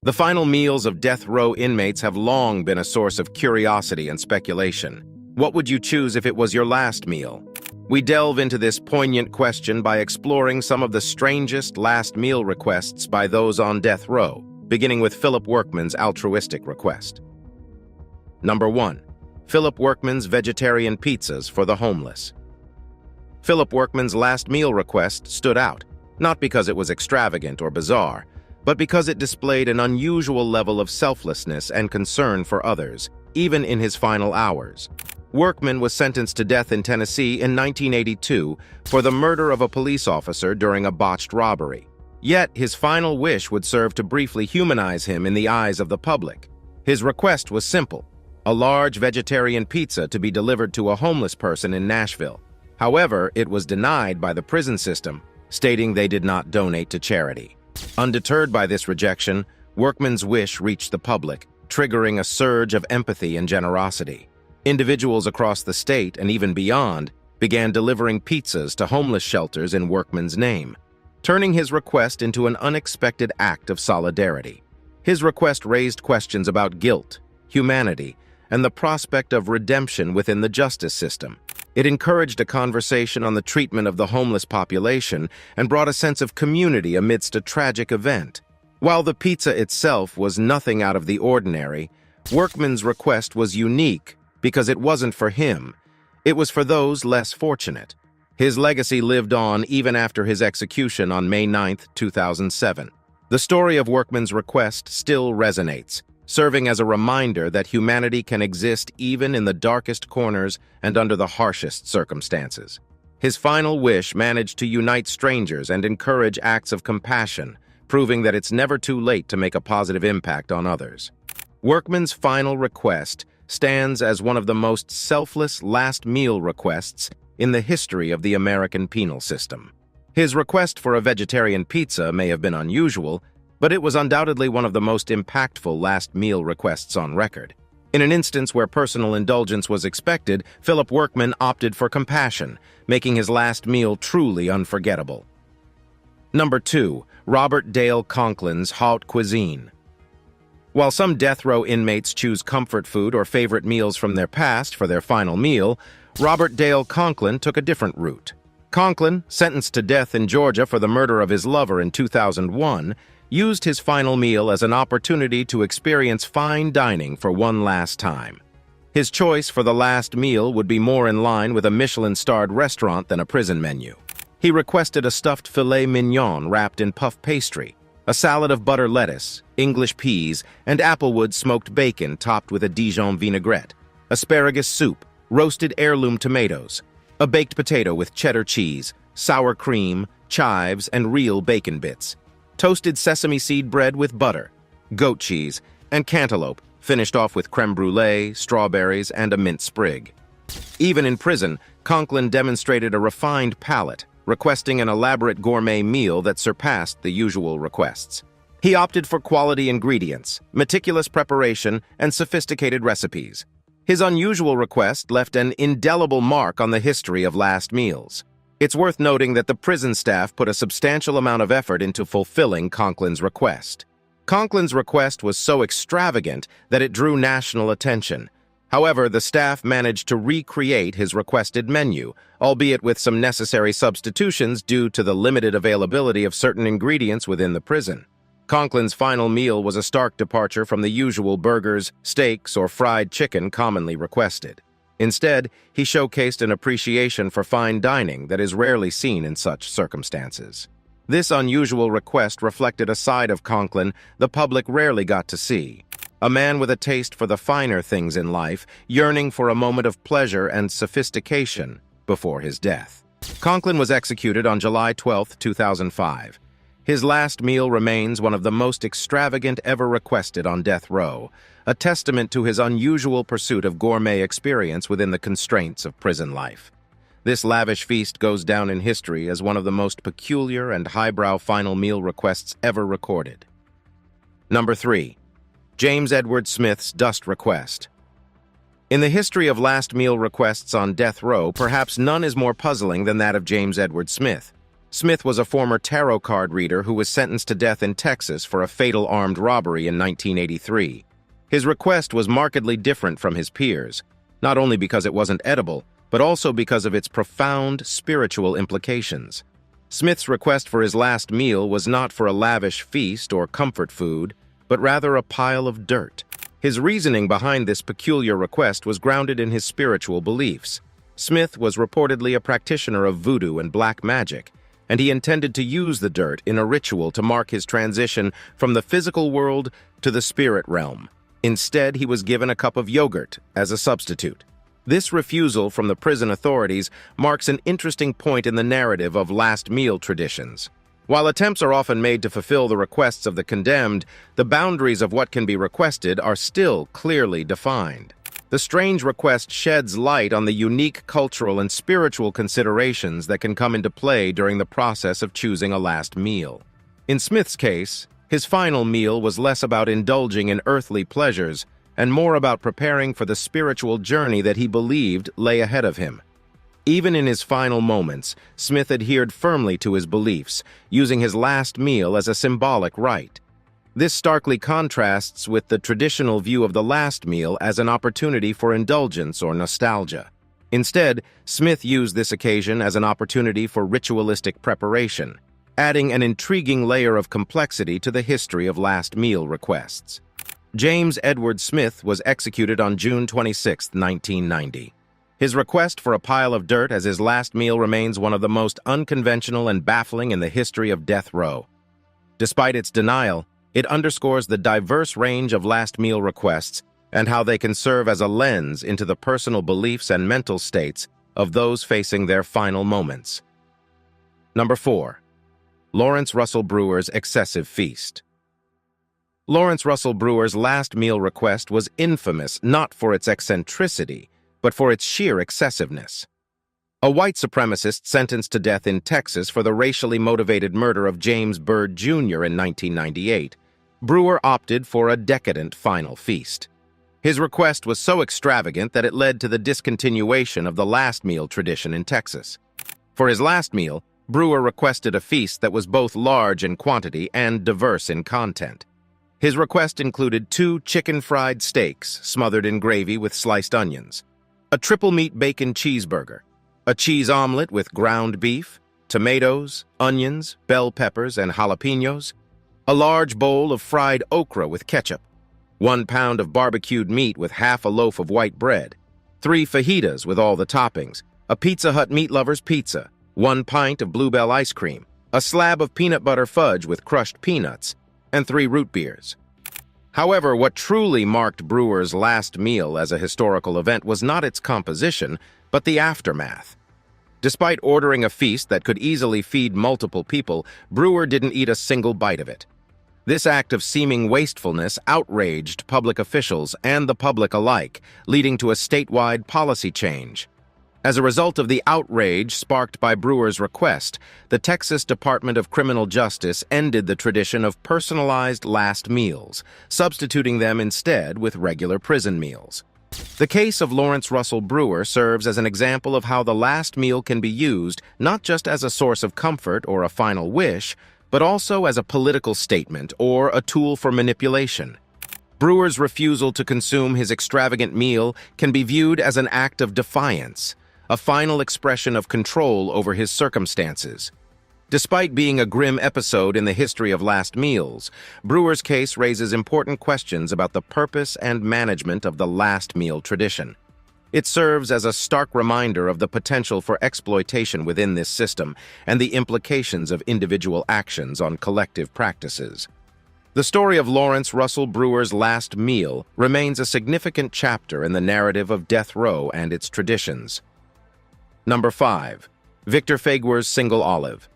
The final meals of death row inmates have long been a source of curiosity and speculation. What would you choose if it was your last meal? We delve into this poignant question by exploring some of the strangest last meal requests by those on death row, beginning with Philip Workman's altruistic request. Number 1. Philip Workman's vegetarian pizzas for the homeless. Philip Workman's last meal request stood out, not because it was extravagant or bizarre, but because it displayed an unusual level of selflessness and concern for others, even in his final hours. Workman was sentenced to death in Tennessee in 1982 for the murder of a police officer during a botched robbery. Yet, his final wish would serve to briefly humanize him in the eyes of the public. His request was simple: a large vegetarian pizza to be delivered to a homeless person in Nashville. However, it was denied by the prison system, stating they did not donate to charity. Undeterred by this rejection, Workman's wish reached the public, triggering a surge of empathy and generosity. Individuals across the state and even beyond began delivering pizzas to homeless shelters in Workman's name, turning his request into an unexpected act of solidarity. His request raised questions about guilt, humanity, and the prospect of redemption within the justice system. It encouraged a conversation on the treatment of the homeless population and brought a sense of community amidst a tragic event. While the pizza itself was nothing out of the ordinary, Workman's request was unique because it wasn't for him. It was for those less fortunate. His legacy lived on even after his execution on May 9, 2007. The story of Workman's request still resonates, serving as a reminder that humanity can exist even in the darkest corners and under the harshest circumstances. His final wish managed to unite strangers and encourage acts of compassion, proving that it's never too late to make a positive impact on others. Workman's final request stands as one of the most selfless last meal requests in the history of the American penal system. His request for a vegetarian pizza may have been unusual, but it was undoubtedly one of the most impactful last meal requests on record. In an instance where personal indulgence was expected, Philip Workman opted for compassion, making his last meal truly unforgettable. Number 2. Robert Dale Conklin's Haute Cuisine. While some death row inmates choose comfort food or favorite meals from their past for their final meal, Robert Dale Conklin took a different route. Conklin, sentenced to death in Georgia for the murder of his lover in 2001, used his final meal as an opportunity to experience fine dining for one last time. His choice for the last meal would be more in line with a Michelin-starred restaurant than a prison menu. He requested a stuffed filet mignon wrapped in puff pastry, a salad of butter lettuce, English peas, and applewood smoked bacon topped with a Dijon vinaigrette, asparagus soup, roasted heirloom tomatoes, a baked potato with cheddar cheese, sour cream, chives, and real bacon bits, toasted sesame seed bread with butter, goat cheese, and cantaloupe, finished off with creme brulee, strawberries, and a mint sprig. Even in prison, Conklin demonstrated a refined palate, requesting an elaborate gourmet meal that surpassed the usual requests. He opted for quality ingredients, meticulous preparation, and sophisticated recipes. His unusual request left an indelible mark on the history of last meals. It's worth noting that the prison staff put a substantial amount of effort into fulfilling Conklin's request. Conklin's request was so extravagant that it drew national attention. However, the staff managed to recreate his requested menu, albeit with some necessary substitutions due to the limited availability of certain ingredients within the prison. Conklin's final meal was a stark departure from the usual burgers, steaks, or fried chicken commonly requested. Instead, he showcased an appreciation for fine dining that is rarely seen in such circumstances. This unusual request reflected a side of Conklin the public rarely got to see. A man with a taste for the finer things in life, yearning for a moment of pleasure and sophistication before his death. Conklin was executed on July 12, 2005. His last meal remains one of the most extravagant ever requested on death row, a testament to his unusual pursuit of gourmet experience within the constraints of prison life. This lavish feast goes down in history as one of the most peculiar and highbrow final meal requests ever recorded. Number 3. James Edward Smith's Dust Request. In the history of last meal requests on death row, perhaps none is more puzzling than that of James Edward Smith. Smith was a former tarot card reader who was sentenced to death in Texas for a fatal armed robbery in 1983. His request was markedly different from his peers, not only because it wasn't edible, but also because of its profound spiritual implications. Smith's request for his last meal was not for a lavish feast or comfort food, but rather a pile of dirt. His reasoning behind this peculiar request was grounded in his spiritual beliefs. Smith was reportedly a practitioner of voodoo and black magic, and he intended to use the dirt in a ritual to mark his transition from the physical world to the spirit realm. Instead, he was given a cup of yogurt as a substitute. This refusal from the prison authorities marks an interesting point in the narrative of last meal traditions. While attempts are often made to fulfill the requests of the condemned, the boundaries of what can be requested are still clearly defined. The strange request sheds light on the unique cultural and spiritual considerations that can come into play during the process of choosing a last meal. In Smith's case, his final meal was less about indulging in earthly pleasures and more about preparing for the spiritual journey that he believed lay ahead of him. Even in his final moments, Smith adhered firmly to his beliefs, using his last meal as a symbolic rite. This starkly contrasts with the traditional view of the last meal as an opportunity for indulgence or nostalgia. Instead, Smith used this occasion as an opportunity for ritualistic preparation, adding an intriguing layer of complexity to the history of last meal requests. James Edward Smith was executed on June 26, 1990. His request for a pile of dirt as his last meal remains one of the most unconventional and baffling in the history of death row. Despite its denial, it underscores the diverse range of last meal requests and how they can serve as a lens into the personal beliefs and mental states of those facing their final moments. Number 4. Lawrence Russell Brewer's excessive feast. Lawrence Russell Brewer's last meal request was infamous not for its eccentricity, but for its sheer excessiveness. A white supremacist sentenced to death in Texas for the racially motivated murder of James Byrd Jr. in 1998, Brewer opted for a decadent final feast. His request was so extravagant that it led to the discontinuation of the last meal tradition in Texas. For his last meal, Brewer requested a feast that was both large in quantity and diverse in content. His request included 2 chicken-fried steaks smothered in gravy with sliced onions, a triple-meat bacon cheeseburger, a cheese omelet with ground beef, tomatoes, onions, bell peppers, and jalapenos, a large bowl of fried okra with ketchup, 1 pound of barbecued meat with half a loaf of white bread, 3 fajitas with all the toppings, a Pizza Hut meat lover's pizza, 1 pint of Bluebell ice cream, a slab of peanut butter fudge with crushed peanuts, and 3 root beers. However, what truly marked Brewer's last meal as a historical event was not its composition, but the aftermath. Despite ordering a feast that could easily feed multiple people, Brewer didn't eat a single bite of it. This act of seeming wastefulness outraged public officials and the public alike, leading to a statewide policy change. As a result of the outrage sparked by Brewer's request, the Texas Department of Criminal Justice ended the tradition of personalized last meals, substituting them instead with regular prison meals. The case of Lawrence Russell Brewer serves as an example of how the last meal can be used not just as a source of comfort or a final wish, but also as a political statement or a tool for manipulation. Brewer's refusal to consume his extravagant meal can be viewed as an act of defiance, a final expression of control over his circumstances. Despite being a grim episode in the history of last meals, Brewer's case raises important questions about the purpose and management of the last meal tradition. It serves as a stark reminder of the potential for exploitation within this system and the implications of individual actions on collective practices. The story of Lawrence Russell Brewer's last meal remains a significant chapter in the narrative of death row and its traditions. Number 5. Victor Feguer's single olive.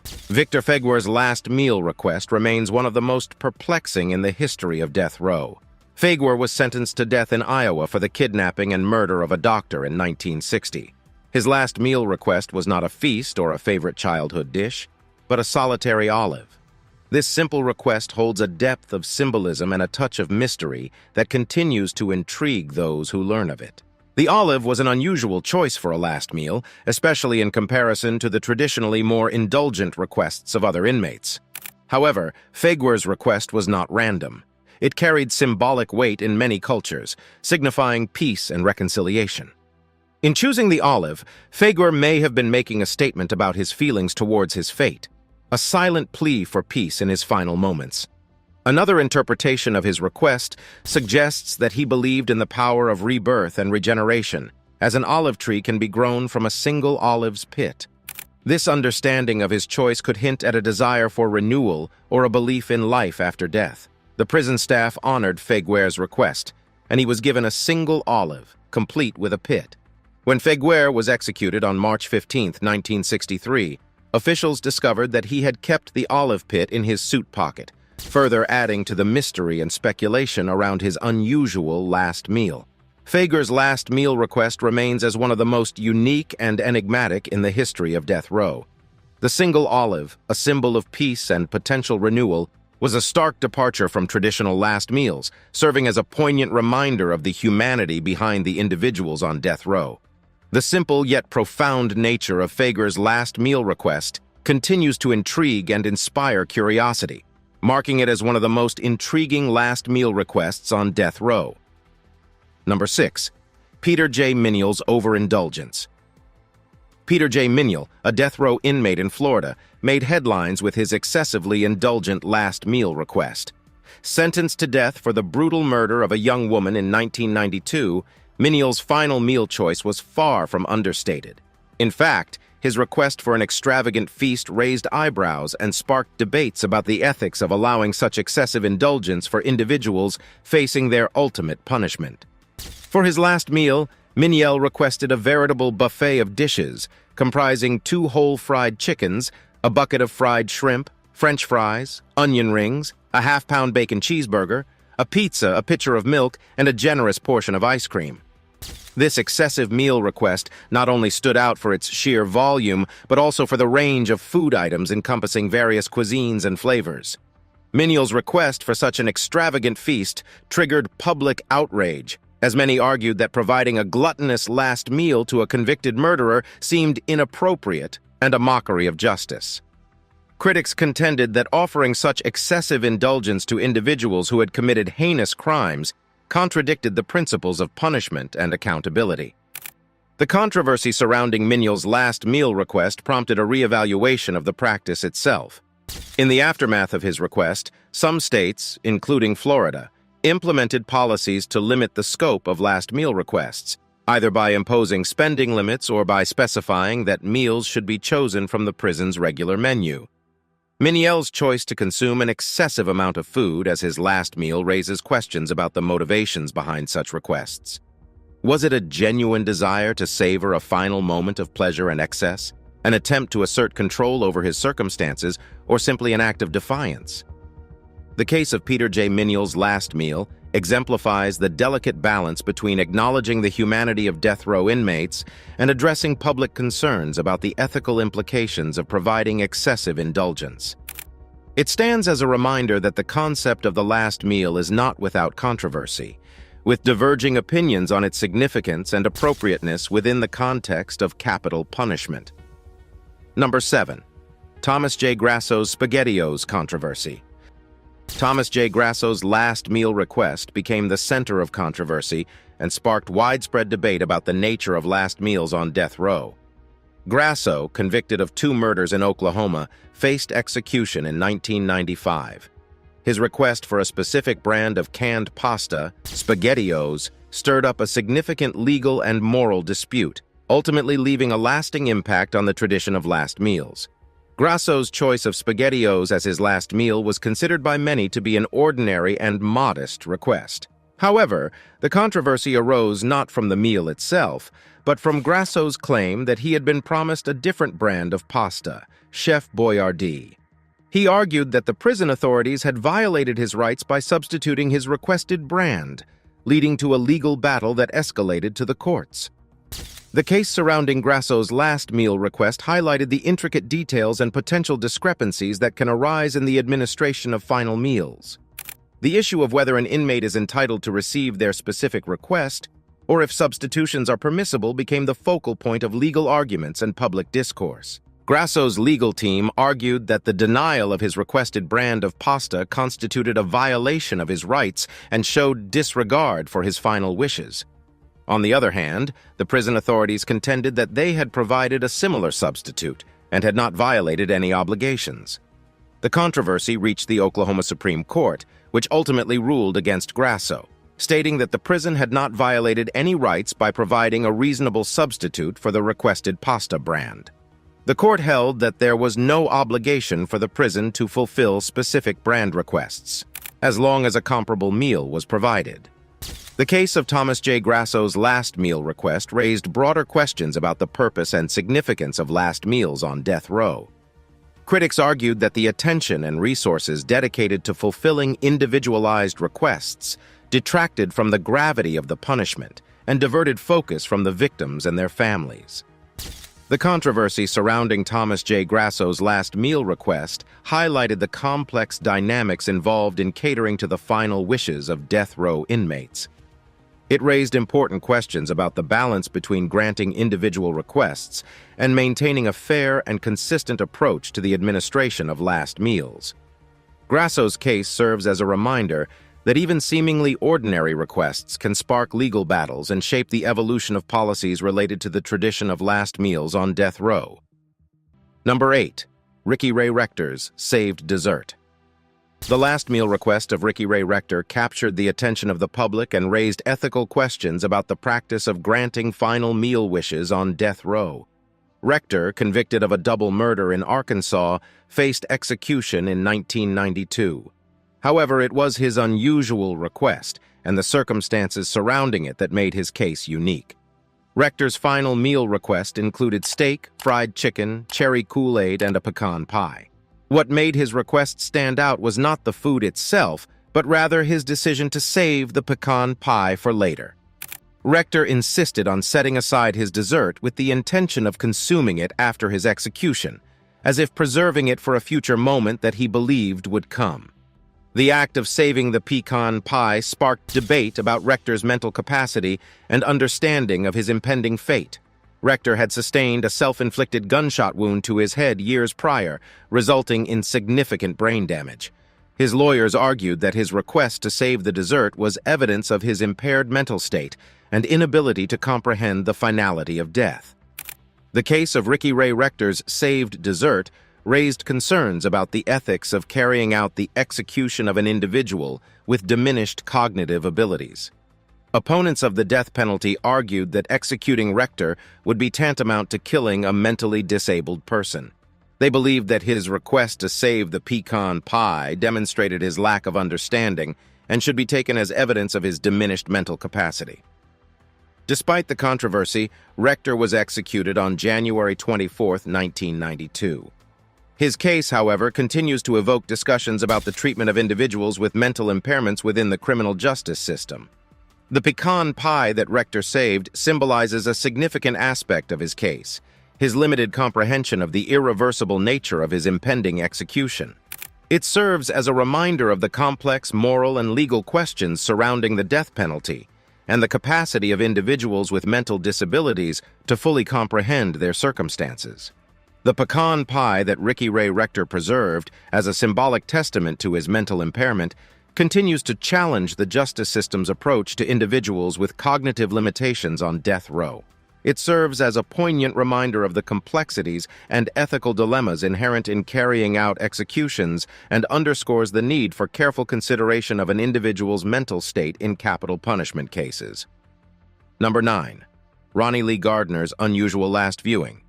Victor Feguer's last meal request remains one of the most perplexing in the history of death row. Feguer was sentenced to death in Iowa for the kidnapping and murder of a doctor in 1960. His last meal request was not a feast or a favorite childhood dish, but a solitary olive. This simple request holds a depth of symbolism and a touch of mystery that continues to intrigue those who learn of it. The olive was an unusual choice for a last meal, especially in comparison to the traditionally more indulgent requests of other inmates. However, Feguer's request was not random. It carried symbolic weight in many cultures, signifying peace and reconciliation. In choosing the olive, Feguer may have been making a statement about his feelings towards his fate, a silent plea for peace in his final moments. Another interpretation of his request suggests that he believed in the power of rebirth and regeneration, as an olive tree can be grown from a single olive's pit. This understanding of his choice could hint at a desire for renewal or a belief in life after death. The prison staff honored Feguer's request, and he was given a single olive, complete with a pit. When Feguer was executed on March 15, 1963, officials discovered that he had kept the olive pit in his suit pocket, further adding to the mystery and speculation around his unusual last meal. Feguer's last meal request remains as one of the most unique and enigmatic in the history of death row. The single olive, a symbol of peace and potential renewal, was a stark departure from traditional last meals, serving as a poignant reminder of the humanity behind the individuals on death row. The simple yet profound nature of Feguer's last meal request continues to intrigue and inspire curiosity, marking it as one of the most intriguing last meal requests on death row. Number 6. Peter J. Menial's overindulgence. Peter J. Menial, a death row inmate in Florida, made headlines with his excessively indulgent last meal request. Sentenced to death for the brutal murder of a young woman in 1992, Menial's final meal choice was far from understated. In fact, his request for an extravagant feast raised eyebrows and sparked debates about the ethics of allowing such excessive indulgence for individuals facing their ultimate punishment. For his last meal, Menial requested a veritable buffet of dishes, comprising 2 whole fried chickens, a bucket of fried shrimp, French fries, onion rings, a half-pound bacon cheeseburger, a pizza, a pitcher of milk, and a generous portion of ice cream. This excessive meal request not only stood out for its sheer volume, but also for the range of food items encompassing various cuisines and flavors. Menial's request for such an extravagant feast triggered public outrage, as many argued that providing a gluttonous last meal to a convicted murderer seemed inappropriate and a mockery of justice. Critics contended that offering such excessive indulgence to individuals who had committed heinous crimes contradicted the principles of punishment and accountability. The controversy surrounding Menial's last meal request prompted a reevaluation of the practice itself. In the aftermath of his request, some states, including Florida, implemented policies to limit the scope of last meal requests, either by imposing spending limits or by specifying that meals should be chosen from the prison's regular menu. Menial's choice to consume an excessive amount of food as his last meal raises questions about the motivations behind such requests. Was it a genuine desire to savor a final moment of pleasure and excess, an attempt to assert control over his circumstances, or simply an act of defiance? The case of Peter J. Menial's last meal exemplifies the delicate balance between acknowledging the humanity of death row inmates and addressing public concerns about the ethical implications of providing excessive indulgence. It stands as a reminder that the concept of the last meal is not without controversy, with diverging opinions on its significance and appropriateness within the context of capital punishment. Number 7. Thomas J. Grasso's SpaghettiOs controversy. Thomas J. Grasso's last meal request became the center of controversy and sparked widespread debate about the nature of last meals on death row. Grasso, convicted of 2 murders in Oklahoma, faced execution in 1995. His request for a specific brand of canned pasta, SpaghettiOs, stirred up a significant legal and moral dispute, ultimately leaving a lasting impact on the tradition of last meals. Grasso's choice of SpaghettiOs as his last meal was considered by many to be an ordinary and modest request. However, the controversy arose not from the meal itself, but from Grasso's claim that he had been promised a different brand of pasta, Chef Boyardee. He argued that the prison authorities had violated his rights by substituting his requested brand, leading to a legal battle that escalated to the courts. The case surrounding Grasso's last meal request highlighted the intricate details and potential discrepancies that can arise in the administration of final meals. The issue of whether an inmate is entitled to receive their specific request or if substitutions are permissible became the focal point of legal arguments and public discourse. Grasso's legal team argued that the denial of his requested brand of pasta constituted a violation of his rights and showed disregard for his final wishes. On the other hand, the prison authorities contended that they had provided a similar substitute and had not violated any obligations. The controversy reached the Oklahoma Supreme Court, which ultimately ruled against Grasso, stating that the prison had not violated any rights by providing a reasonable substitute for the requested pasta brand. The court held that there was no obligation for the prison to fulfill specific brand requests, as long as a comparable meal was provided. The case of Thomas J. Grasso's last meal request raised broader questions about the purpose and significance of last meals on death row. Critics argued that the attention and resources dedicated to fulfilling individualized requests detracted from the gravity of the punishment and diverted focus from the victims and their families. The controversy surrounding Thomas J. Grasso's last meal request highlighted the complex dynamics involved in catering to the final wishes of death row inmates. It raised important questions about the balance between granting individual requests and maintaining a fair and consistent approach to the administration of last meals. Grasso's case serves as a reminder that even seemingly ordinary requests can spark legal battles and shape the evolution of policies related to the tradition of last meals on death row. Number 8. Ricky Ray Rector's Saved Dessert. The last meal request of Ricky Ray Rector captured the attention of the public and raised ethical questions about the practice of granting final meal wishes on death row. Rector, convicted of a double murder in Arkansas, faced execution in 1992. However, it was his unusual request and the circumstances surrounding it that made his case unique. Rector's final meal request included steak, fried chicken, cherry Kool-Aid, and a pecan pie. What made his request stand out was not the food itself, but rather his decision to save the pecan pie for later. Rector insisted on setting aside his dessert with the intention of consuming it after his execution, as if preserving it for a future moment that he believed would come. The act of saving the pecan pie sparked debate about Rector's mental capacity and understanding of his impending fate. Rector had sustained a self-inflicted gunshot wound to his head years prior, resulting in significant brain damage. His lawyers argued that his request to save the dessert was evidence of his impaired mental state and inability to comprehend the finality of death. The case of Ricky Ray Rector's saved dessert raised concerns about the ethics of carrying out the execution of an individual with diminished cognitive abilities. Opponents of the death penalty argued that executing Rector would be tantamount to killing a mentally disabled person. They believed that his request to save the pecan pie demonstrated his lack of understanding and should be taken as evidence of his diminished mental capacity. Despite the controversy, Rector was executed on January 24, 1992. His case, however, continues to evoke discussions about the treatment of individuals with mental impairments within the criminal justice system. The pecan pie that Rector saved symbolizes a significant aspect of his case, his limited comprehension of the irreversible nature of his impending execution. It serves as a reminder of the complex moral and legal questions surrounding the death penalty and the capacity of individuals with mental disabilities to fully comprehend their circumstances. The pecan pie that Ricky Ray Rector preserved as a symbolic testament to his mental impairment continues to challenge the justice system's approach to individuals with cognitive limitations on death row. It serves as a poignant reminder of the complexities and ethical dilemmas inherent in carrying out executions and underscores the need for careful consideration of an individual's mental state in capital punishment cases. Number 9. Ronnie Lee Gardner's unusual last viewing.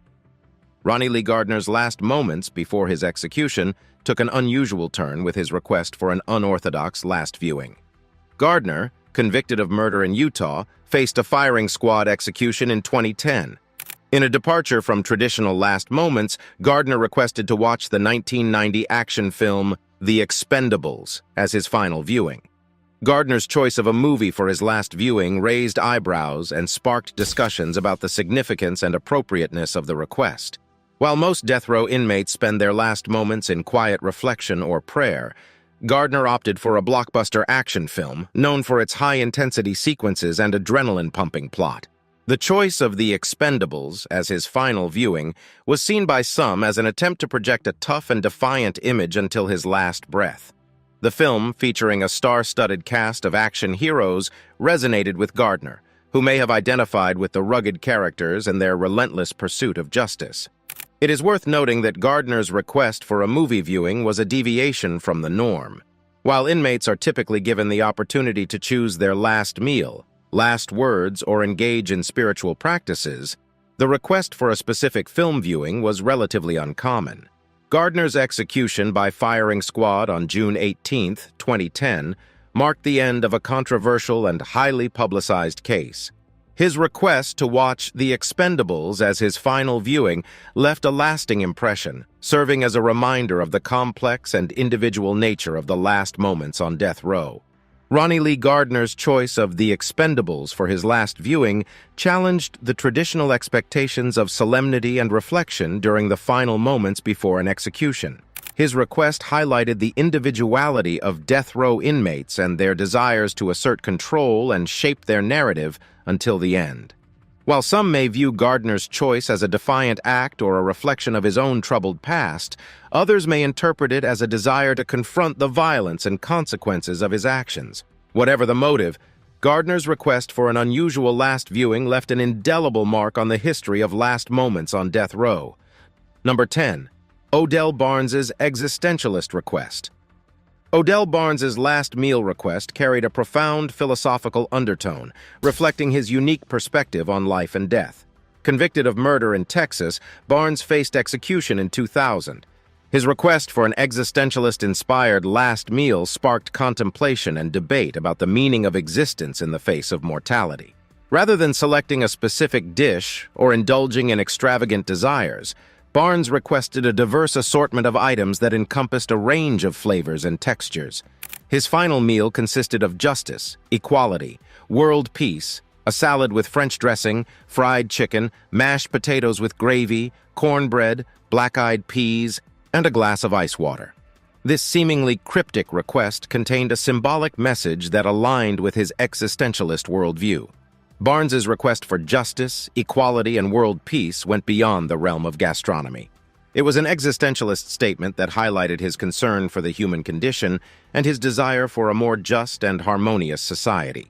Ronnie Lee Gardner's last moments before his execution took an unusual turn with his request for an unorthodox last viewing. Gardner, convicted of murder in Utah, faced a firing squad execution in 2010. In a departure from traditional last moments, Gardner requested to watch the 1990 action film The Expendables as his final viewing. Gardner's choice of a movie for his last viewing raised eyebrows and sparked discussions about the significance and appropriateness of the request. While most death row inmates spend their last moments in quiet reflection or prayer, Gardner opted for a blockbuster action film known for its high-intensity sequences and adrenaline-pumping plot. The choice of The Expendables as his final viewing was seen by some as an attempt to project a tough and defiant image until his last breath. The film, featuring a star-studded cast of action heroes, resonated with Gardner, who may have identified with the rugged characters and their relentless pursuit of justice. It is worth noting that Gardner's request for a movie viewing was a deviation from the norm. While inmates are typically given the opportunity to choose their last meal, last words, or engage in spiritual practices, the request for a specific film viewing was relatively uncommon. Gardner's execution by firing squad on June 18, 2010, marked the end of a controversial and highly publicized case. His request to watch The Expendables as his final viewing left a lasting impression, serving as a reminder of the complex and individual nature of the last moments on death row. Ronnie Lee Gardner's choice of The Expendables for his last viewing challenged the traditional expectations of solemnity and reflection during the final moments before an execution. His request highlighted the individuality of death row inmates and their desires to assert control and shape their narrative until the end. While some may view Gardner's choice as a defiant act or a reflection of his own troubled past, others may interpret it as a desire to confront the violence and consequences of his actions. Whatever the motive, Gardner's request for an unusual last viewing left an indelible mark on the history of last moments on death row. Number 10. Odell Barnes's existentialist request. Odell Barnes's last meal request carried a profound philosophical undertone, reflecting his unique perspective on life and death. Convicted of murder in Texas, Barnes faced execution in 2000. His request for an existentialist-inspired last meal sparked contemplation and debate about the meaning of existence in the face of mortality. Rather than selecting a specific dish or indulging in extravagant desires, Barnes requested a diverse assortment of items that encompassed a range of flavors and textures. His final meal consisted of justice, equality, world peace, a salad with French dressing, fried chicken, mashed potatoes with gravy, cornbread, black-eyed peas, and a glass of ice water. This seemingly cryptic request contained a symbolic message that aligned with his existentialist worldview. Barnes's request for justice, equality, and world peace went beyond the realm of gastronomy. It was an existentialist statement that highlighted his concern for the human condition and his desire for a more just and harmonious society.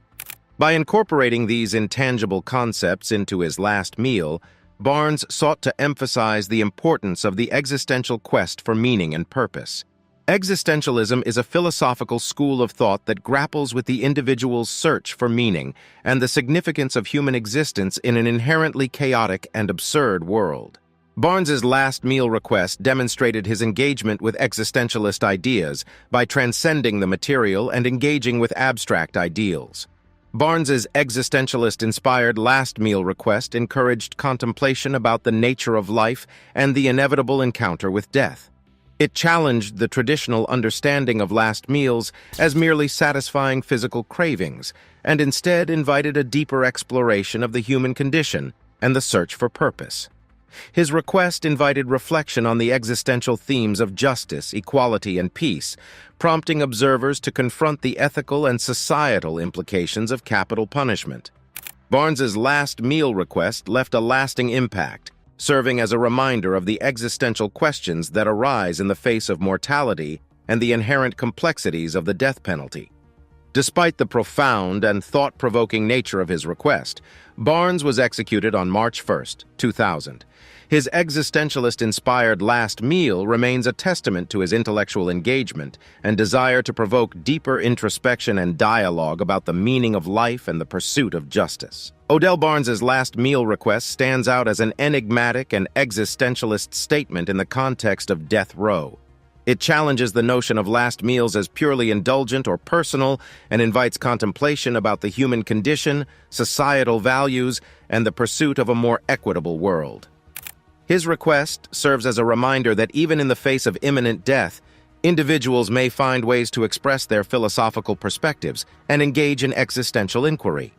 By incorporating these intangible concepts into his last meal, Barnes sought to emphasize the importance of the existential quest for meaning and purpose. Existentialism is a philosophical school of thought that grapples with the individual's search for meaning and the significance of human existence in an inherently chaotic and absurd world. Barnes's last meal request demonstrated his engagement with existentialist ideas by transcending the material and engaging with abstract ideals. Barnes's existentialist-inspired last meal request encouraged contemplation about the nature of life and the inevitable encounter with death. It challenged the traditional understanding of last meals as merely satisfying physical cravings, and instead invited a deeper exploration of the human condition and the search for purpose. His request invited reflection on the existential themes of justice, equality, and peace, prompting observers to confront the ethical and societal implications of capital punishment. Barnes's last meal request left a lasting impact, serving as a reminder of the existential questions that arise in the face of mortality and the inherent complexities of the death penalty. Despite the profound and thought-provoking nature of his request, Barnes was executed on March 1, 2000. His existentialist-inspired last meal remains a testament to his intellectual engagement and desire to provoke deeper introspection and dialogue about the meaning of life and the pursuit of justice. Odell Barnes's last meal request stands out as an enigmatic and existentialist statement in the context of death row. It challenges the notion of last meals as purely indulgent or personal and invites contemplation about the human condition, societal values, and the pursuit of a more equitable world. His request serves as a reminder that even in the face of imminent death, individuals may find ways to express their philosophical perspectives and engage in existential inquiry.